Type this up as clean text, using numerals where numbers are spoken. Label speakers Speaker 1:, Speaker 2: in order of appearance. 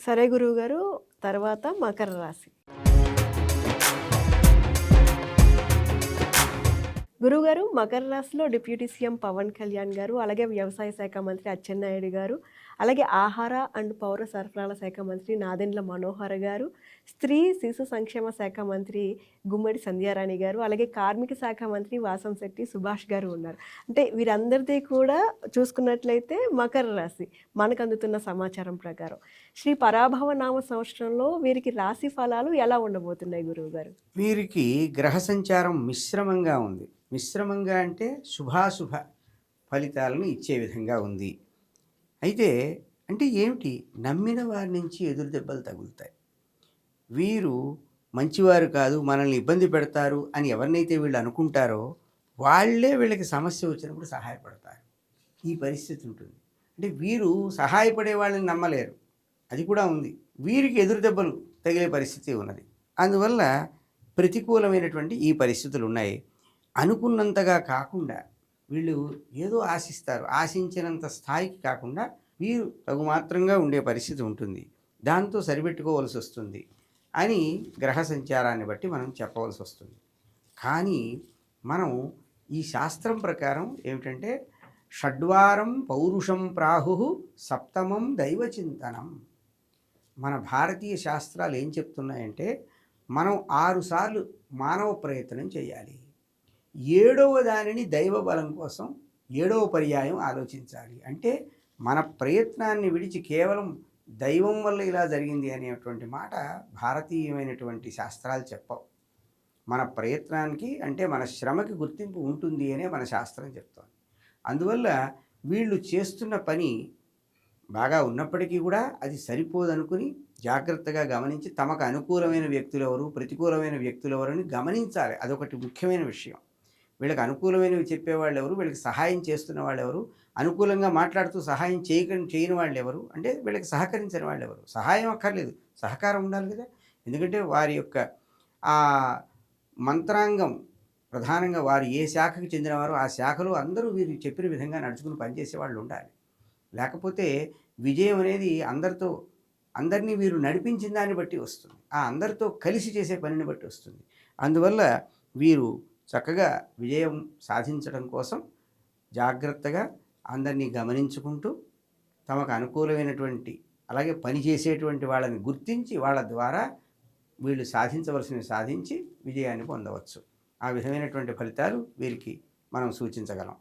Speaker 1: సరే గురువుగారు. తర్వాత మకర రాశి. గురువుగారు, మకర రాశిలో డిప్యూటీ సీఎం పవన్ కళ్యాణ్ గారు, అలాగే వ్యవసాయ శాఖ మంత్రి అచ్చెన్నాయుడు గారు, అలాగే ఆహార అండ్ పౌర సరఫరాల శాఖ మంత్రి నాదెండ్ల మనోహర్ గారు, స్త్రీ శిశు సంక్షేమ శాఖ మంత్రి గుమ్మడి సంధ్యారాణి గారు, అలాగే కార్మిక శాఖ మంత్రి వాసంశెట్టి సుభాష్ గారు ఉన్నారు. అంటే వీరందరిది కూడా చూసుకున్నట్లయితే మకర రాశి. మనకు అందుతున్న సమాచారం ప్రకారం శ్రీ పరాభవ నామ సంవత్సరంలో వీరికి రాశి ఫలాలు ఎలా ఉండబోతున్నాయి గురువుగారు?
Speaker 2: వీరికి గ్రహ సంచారం మిశ్రమంగా ఉంది. మిశ్రమంగా అంటే శుభాశుభ ఫలితాలను ఇచ్చే విధంగా ఉంది. అయితే అంటే ఏమిటి, నమ్మిన వారి నుంచి ఎదురు దెబ్బలు తగులుతాయి. వీరు మంచివారు కాదు, మనల్ని ఇబ్బంది పెడతారు అని ఎవరినైతే వీళ్ళు అనుకుంటారో వాళ్ళే వీళ్ళకి సమస్య వచ్చినప్పుడు సహాయపడతారు. ఈ పరిస్థితి ఉంటుంది. అంటే వీరు సహాయపడే వాళ్ళని నమ్మలేరు, అది కూడా ఉంది. వీరికి ఎదురు దెబ్బలు తగిలే పరిస్థితి ఉన్నది. అందువల్ల ప్రతికూలమైనటువంటి ఈ పరిస్థితులు ఉన్నాయి. అనుకున్నంతగా కాకుండా వీళ్ళు ఏదో ఆశిస్తారు, ఆశించినంత స్థాయికి కాకుండా వీరు తగుమాత్రంగా ఉండే పరిస్థితి ఉంటుంది. దాంతో సరిపెట్టుకోవాల్సి వస్తుంది అని గ్రహ సంచారాన్ని బట్టి మనం చెప్పవలసి వస్తుంది. కానీ మనం ఈ శాస్త్రం ప్రకారం ఏమిటంటే షడ్వారం పౌరుషం ప్రాహు సప్తమం దైవచింతనం. మన భారతీయ శాస్త్రాలు ఏం చెప్తున్నాయంటే మనం 6 సార్లు మానవ ప్రయత్నం చేయాలి. 7వ దానిని దైవ బలం కోసం 7వ పర్యాయం ఆలోచించాలి. అంటే మన ప్రయత్నాన్ని విడిచి కేవలం దైవం వల్ల ఇలా జరిగింది అనేటువంటి మాట భారతీయమైనటువంటి శాస్త్రాలు చెప్పవు. మన ప్రయత్నానికి అంటే మన శ్రమకి గుర్తింపు ఉంటుంది అనే మన శాస్త్రం చెప్తోంది. అందువల్ల వీళ్ళు చేస్తున్న పని బాగా ఉన్నప్పటికీ కూడా అది సరిపోదనుకుని జాగ్రత్తగా గమనించి తమకు అనుకూలమైన వ్యక్తులు ఎవరు, ప్రతికూలమైన వ్యక్తులు ఎవరని గమనించాలి. అదొకటి ముఖ్యమైన విషయం. వీళ్ళకి అనుకూలమైనవి చెప్పేవాళ్ళు ఎవరు, వీళ్ళకి సహాయం చేస్తున్న వాళ్ళు ఎవరు, అనుకూలంగా మాట్లాడుతూ సహాయం చేయని వాళ్ళు ఎవరు, అంటే వీళ్ళకి సహకరించని వాళ్ళు ఎవరు. సహాయం అక్కర్లేదు, సహకారం ఉండాలి కదా. ఎందుకంటే వారి యొక్క ఆ మంత్రాంగం ప్రధానంగా వారు ఏ శాఖకి చెందినవారో ఆ శాఖలో అందరూ వీరు చెప్పిన విధంగా నడుచుకుని పనిచేసే వాళ్ళు ఉండాలి. లేకపోతే విజయం అనేది అందరినీ వీరు నడిపించిన దాన్ని బట్టి వస్తుంది, ఆ అందరితో కలిసి చేసే పనిని బట్టి వస్తుంది. అందువల్ల వీరు చక్కగా విజయం సాధించడం కోసం జాగ్రత్తగా అందరినీ గమనించుకుంటూ తమకు అనుకూలమైనటువంటి అలాగే పనిచేసేటువంటి వాళ్ళని గుర్తించి వాళ్ళ ద్వారా వీళ్ళు సాధించవలసినవి సాధించి విజయాన్ని పొందవచ్చు. ఆ విధమైనటువంటి ఫలితాలు వీరికి మనం సూచించగలం.